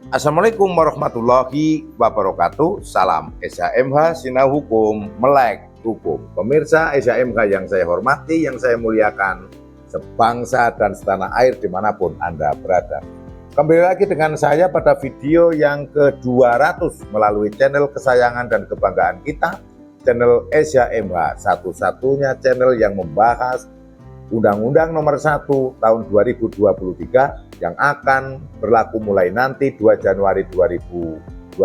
Assalamualaikum warahmatullahi wabarakatuh. Salam SHMH Sinau Hukum Melek Hukum. Pemirsa SHMH yang saya hormati, yang saya muliakan, sebangsa dan setanah air dimanapun Anda berada. Kembali lagi dengan saya pada video yang ke-200 melalui channel kesayangan dan kebanggaan kita, channel SHMH, satu-satunya channel yang membahas Undang-Undang Nomor 1 Tahun 2023 yang akan berlaku mulai nanti 2 Januari 2026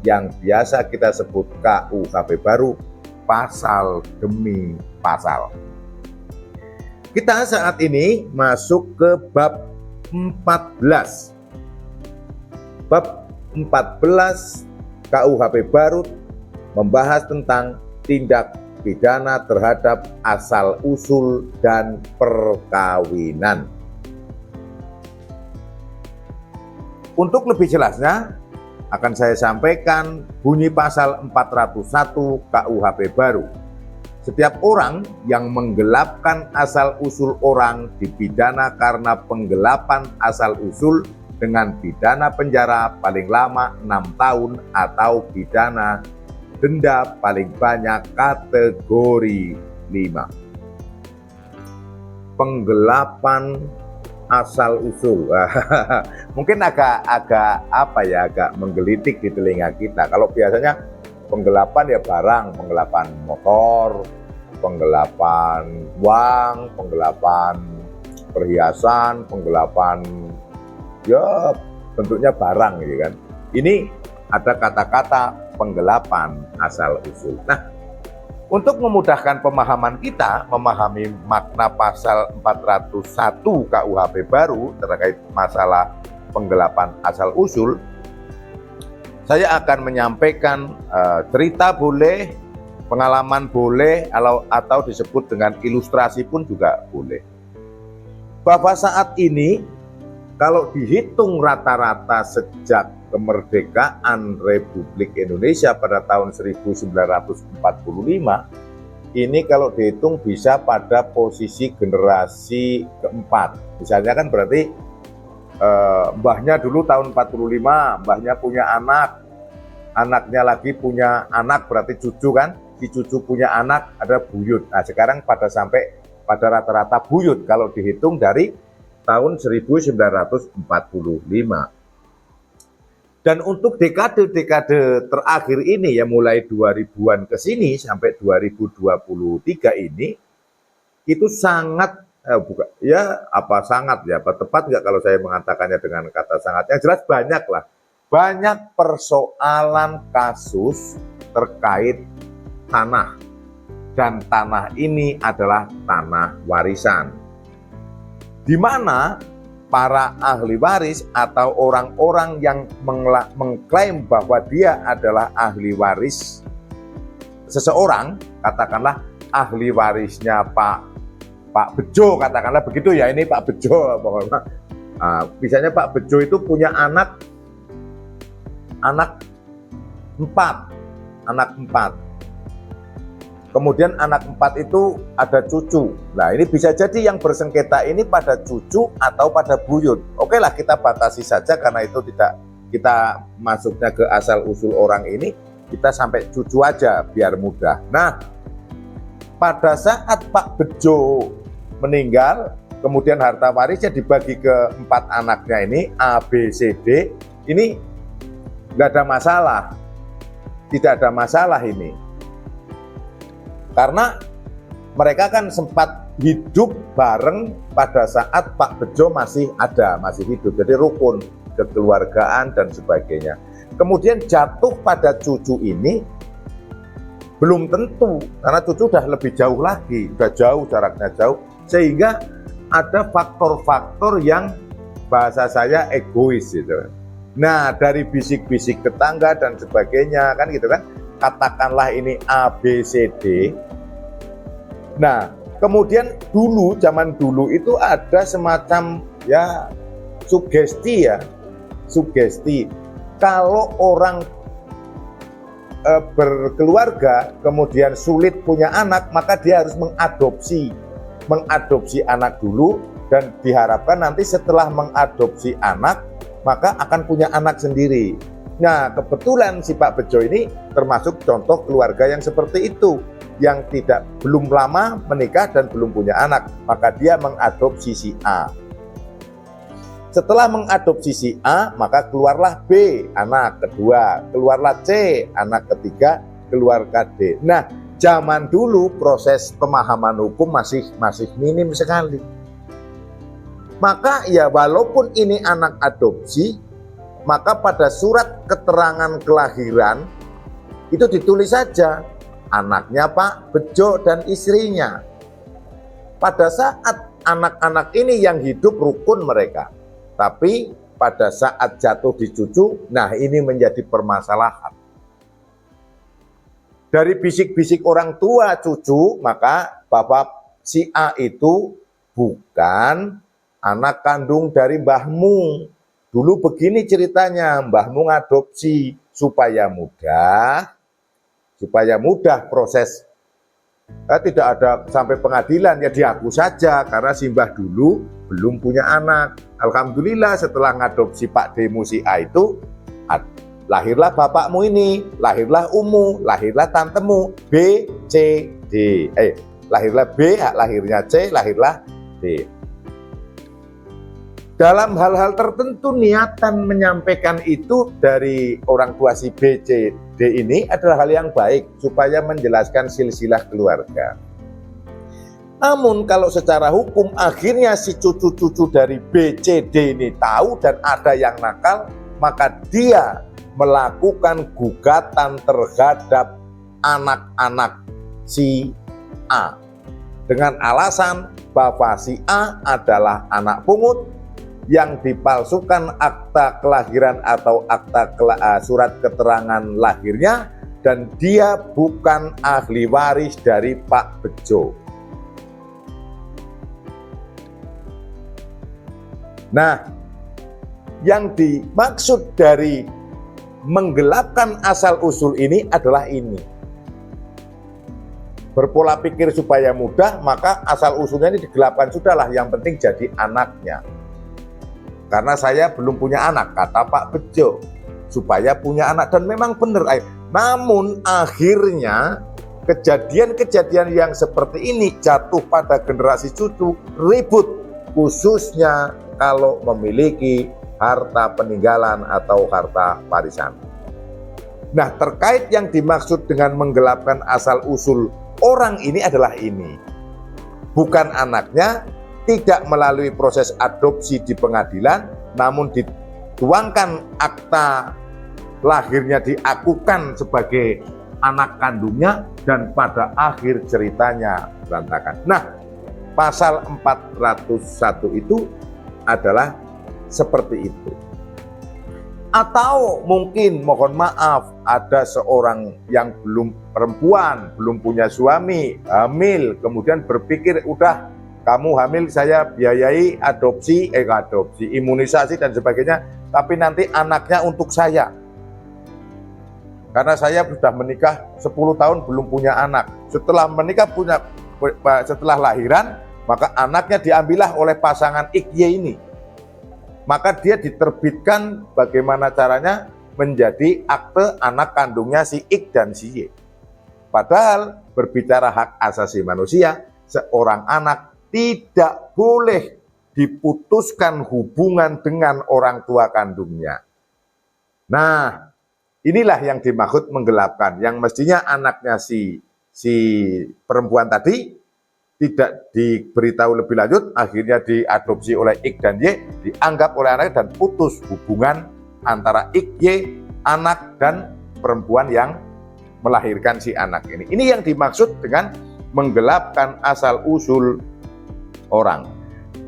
yang biasa kita sebut KUHP baru, pasal demi pasal. Kita saat ini masuk ke bab 14. Bab 14 KUHP baru membahas tentang tindak pidana terhadap asal-usul dan perkawinan. Untuk lebih jelasnya akan saya sampaikan bunyi pasal 401 KUHP baru. Setiap orang yang menggelapkan asal-usul orang dipidana karena penggelapan asal-usul dengan pidana penjara paling lama 6 tahun atau pidana denda paling banyak kategori 5. Penggelapan asal-usul. Mungkin agak menggelitik di telinga kita. Kalau biasanya penggelapan ya barang, penggelapan motor, penggelapan uang, penggelapan perhiasan, penggelapan ya bentuknya barang gitu kan. Ini ada kata-kata penggelapan asal-usul. Nah, untuk memudahkan pemahaman kita, memahami makna pasal 401 KUHP baru terkait masalah penggelapan asal-usul, saya akan menyampaikan cerita boleh, pengalaman boleh, atau disebut dengan ilustrasi pun juga boleh. Bahwa saat ini, kalau dihitung rata-rata sejak kemerdekaan Republik Indonesia pada tahun 1945, ini kalau dihitung bisa pada posisi generasi keempat. Misalnya kan berarti mbahnya dulu tahun 45, mbahnya punya anak, anaknya lagi punya anak, berarti cucu kan, si cucu punya anak, ada buyut. Nah sekarang sampai pada rata-rata buyut kalau dihitung dari tahun 1945. Dan untuk dekade-dekade terakhir ini ya mulai 2000-an ke sini sampai 2023 ini itu sangat tepat nggak kalau saya mengatakannya dengan kata sangat, yang jelas banyak persoalan kasus terkait tanah, dan tanah ini adalah tanah warisan, di mana para ahli waris atau orang-orang yang mengklaim bahwa dia adalah ahli waris seseorang, katakanlah ahli warisnya Pak Bejo, katakanlah begitu ya, ini Pak Bejo, misalnya Pak Bejo itu punya anak 4. Kemudian anak 4 itu ada cucu. Nah ini bisa jadi yang bersengketa ini pada cucu atau pada buyut. Oke lah, kita batasi saja karena itu tidak kita masuknya ke asal usul orang ini, kita sampai cucu aja biar mudah. Nah pada saat Pak Bejo meninggal, kemudian harta warisnya dibagi ke 4 anaknya ini, A, B, C, D, ini nggak ada masalah, tidak ada masalah ini. Karena mereka kan sempat hidup bareng pada saat Pak Bejo masih hidup. Jadi rukun kekeluargaan dan sebagainya. Kemudian jatuh pada cucu ini belum tentu, karena cucu udah lebih jauh lagi, udah jauh, jaraknya jauh. Sehingga ada faktor-faktor yang bahasa saya egois gitu. Nah dari bisik-bisik tetangga dan sebagainya kan gitu kan. Katakanlah ini A, B, C, D. Nah, kemudian zaman dulu itu ada semacam sugesti. Kalau orang berkeluarga kemudian sulit punya anak, maka dia harus mengadopsi anak dulu, dan diharapkan nanti setelah mengadopsi anak maka akan punya anak sendiri. Nah, kebetulan si Pak Bejo ini termasuk contoh keluarga yang seperti itu, yang belum lama menikah dan belum punya anak, maka dia mengadopsi si A. Setelah mengadopsi si A, maka keluarlah B, anak kedua, keluarlah C, anak ketiga, keluarga D. Nah, zaman dulu proses pemahaman hukum masih minim sekali. Maka ya walaupun ini anak adopsi, maka pada surat keterangan kelahiran itu ditulis saja anaknya Pak Bejo dan istrinya. Pada saat anak-anak ini yang hidup rukun mereka, tapi pada saat jatuh di cucu, nah ini menjadi permasalahan. Dari bisik-bisik orang tua cucu, maka bapak si A itu bukan anak kandung dari mbahmu. Dulu begini ceritanya, mbahmu ngadopsi supaya mudah proses. Tidak ada sampai pengadilan, ya diaku saja karena si mbah dulu belum punya anak. Alhamdulillah setelah ngadopsi Pak Demu si A itu, lahirlah bapakmu ini, lahirlah ummu, lahirlah tantemu, B, C, D. Lahirlah B, lahirnya C, lahirlah D. Dalam hal-hal tertentu niatan menyampaikan itu dari orang tua si B, C, D ini adalah hal yang baik supaya menjelaskan silsilah keluarga. Namun kalau secara hukum akhirnya si cucu-cucu dari B, C, D ini tahu dan ada yang nakal, maka dia melakukan gugatan terhadap anak-anak si A dengan alasan bahwa si A adalah anak pungut yang dipalsukan akta kelahiran atau surat keterangan lahirnya, dan dia bukan ahli waris dari Pak Bejo. Nah, yang dimaksud dari menggelapkan asal-usul ini adalah ini. Berpola pikir supaya mudah, maka asal-usulnya ini digelapkan. Sudahlah, yang penting jadi anaknya. Karena saya belum punya anak, kata Pak Bejo, supaya punya anak. Dan memang benar. Namun akhirnya kejadian-kejadian yang seperti ini jatuh pada generasi cucu, ribut. Khususnya kalau memiliki harta peninggalan atau harta warisan. Nah, terkait yang dimaksud dengan menggelapkan asal-usul orang ini adalah ini. Bukan anaknya, tidak melalui proses adopsi di pengadilan, namun dituangkan akta lahirnya diakukan sebagai anak kandungnya, dan pada akhir ceritanya berantakan. Nah, pasal 401 itu adalah seperti itu. Atau mungkin mohon maaf, ada seorang yang perempuan, belum punya suami, hamil, kemudian berpikir udah kamu hamil saya biayai adopsi, imunisasi dan sebagainya, tapi nanti anaknya untuk saya. Karena saya sudah menikah 10 tahun belum punya anak. Setelah menikah setelah lahiran, maka anaknya diambillah oleh pasangan XY ini. Maka dia diterbitkan bagaimana caranya menjadi akte anak kandungnya si X dan si Y. Padahal berbicara hak asasi manusia, seorang anak tidak boleh diputuskan hubungan dengan orang tua kandungnya. Nah, inilah yang dimaksud menggelapkan. Yang mestinya anaknya si perempuan tadi tidak diberitahu lebih lanjut, akhirnya diadopsi oleh X dan Y, dianggap oleh anak dan putus hubungan antara X, Y, anak dan perempuan yang melahirkan si anak ini. Ini yang dimaksud dengan menggelapkan asal-usul orang.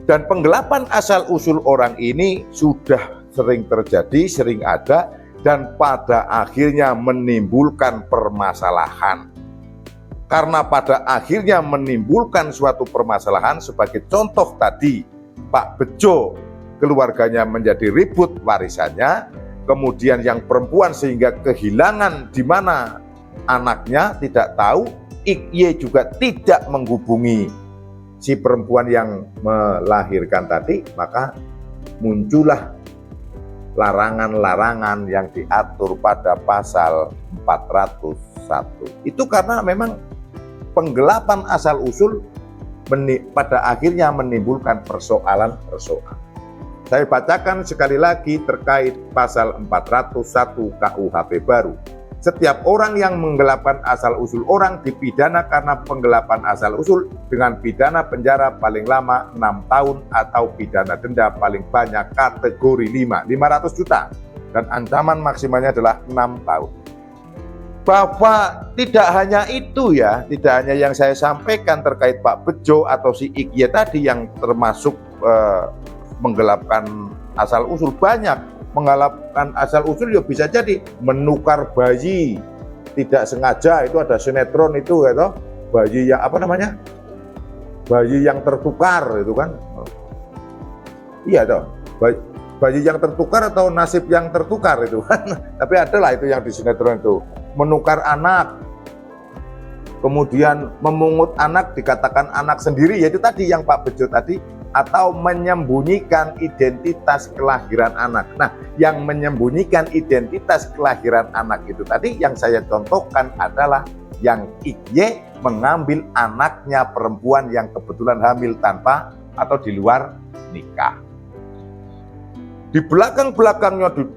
Dan penggelapan asal-usul orang ini sudah sering terjadi, sering ada, dan pada akhirnya menimbulkan permasalahan. Karena pada akhirnya menimbulkan suatu permasalahan, sebagai contoh tadi, Pak Bejo keluarganya menjadi ribut warisannya, kemudian yang perempuan sehingga kehilangan di mana anaknya tidak tahu, XY juga tidak menghubungi si perempuan yang melahirkan tadi, maka muncullah larangan-larangan yang diatur pada pasal 401. Itu karena memang penggelapan asal-usul pada akhirnya menimbulkan persoalan-persoalan. Saya bacakan sekali lagi terkait pasal 401 KUHP baru. Setiap orang yang menggelapkan asal-usul orang dipidana karena penggelapan asal-usul dengan pidana penjara paling lama 6 tahun atau pidana denda paling banyak kategori 5, 500 juta. Dan ancaman maksimalnya adalah 6 tahun. Bahwa tidak hanya itu ya, tidak hanya yang saya sampaikan terkait Pak Bejo atau si Iqye tadi yang termasuk menggelapkan asal-usul, banyak. Menggelapkan asal-usul ya bisa jadi menukar bayi tidak sengaja, itu ada sinetron itu ya toh, bayi yang apa namanya, bayi yang tertukar itu kan, iya toh, bayi yang tertukar atau nasib yang tertukar itu kan, tapi adalah itu yang di sinetron itu, menukar anak, kemudian memungut anak dikatakan anak sendiri, yaitu tadi yang Pak Bejo tadi, atau menyembunyikan identitas kelahiran anak. Nah, yang menyembunyikan identitas kelahiran anak itu tadi yang saya contohkan adalah yang Iqye mengambil anaknya perempuan yang kebetulan hamil tanpa atau di luar nikah. Di belakang-belakangnya, di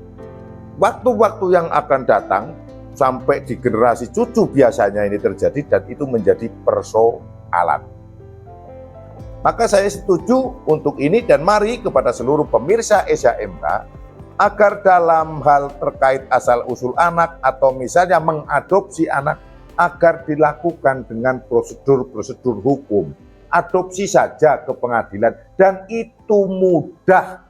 waktu-waktu yang akan datang, sampai di generasi cucu biasanya ini terjadi dan itu menjadi persoalan. Maka saya setuju untuk ini dan mari kepada seluruh pemirsa SHMK agar dalam hal terkait asal-usul anak atau misalnya mengadopsi anak agar dilakukan dengan prosedur-prosedur hukum. Adopsi saja ke pengadilan dan itu mudah.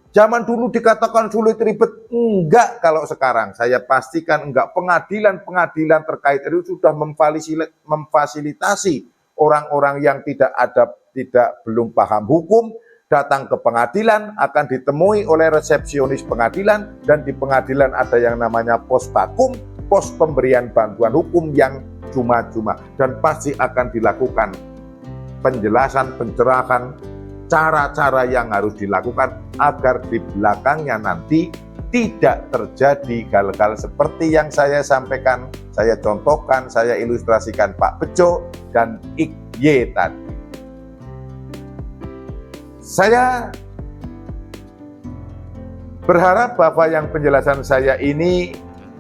Zaman dulu dikatakan sulit ribet, enggak kalau sekarang. Saya pastikan enggak, pengadilan-pengadilan terkait itu sudah memfasilitasi orang-orang yang belum paham hukum datang ke pengadilan, akan ditemui oleh resepsionis pengadilan, dan di pengadilan ada yang namanya pos bakum, pos pemberian bantuan hukum yang cuma-cuma, dan pasti akan dilakukan penjelasan, pencerahan, cara-cara yang harus dilakukan agar di belakangnya nanti tidak terjadi hal-hal seperti yang saya sampaikan, saya contohkan, saya ilustrasikan Pak Bejo dan Iqye tadi. Saya berharap bahwa yang penjelasan saya ini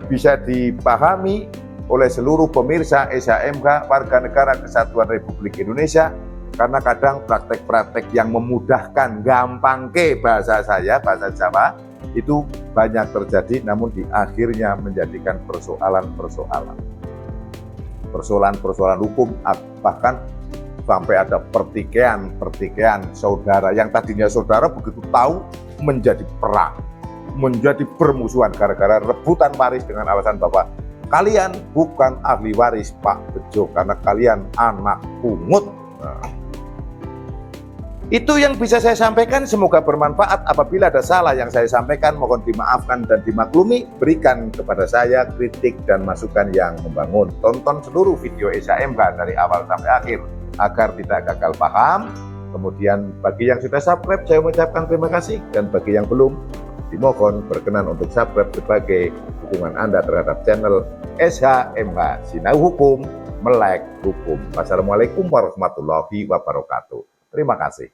bisa dipahami oleh seluruh pemirsa SHMK, warga negara Kesatuan Republik Indonesia, karena kadang praktek-praktek yang memudahkan, gampang ke bahasa saya, bahasa Jawa, itu banyak terjadi, namun di akhirnya menjadikan persoalan-persoalan hukum, bahkan sampai ada pertikaian saudara yang tadinya saudara begitu tahu menjadi perang, menjadi bermusuhan gara-gara rebutan waris dengan alasan bahwa kalian bukan ahli waris Pak Bejo karena kalian anak pungut. Itu yang bisa saya sampaikan, semoga bermanfaat. Apabila ada salah yang saya sampaikan, mohon dimaafkan dan dimaklumi. Berikan kepada saya kritik dan masukan yang membangun. Tonton seluruh video SHMK dari awal sampai akhir agar tidak gagal paham. Kemudian bagi yang sudah subscribe, saya mengucapkan terima kasih. Dan bagi yang belum, dimohon berkenan untuk subscribe sebagai dukungan Anda terhadap channel SHMK Sinau Hukum, Melek Hukum. Wassalamualaikum warahmatullahi wabarakatuh. Terima kasih.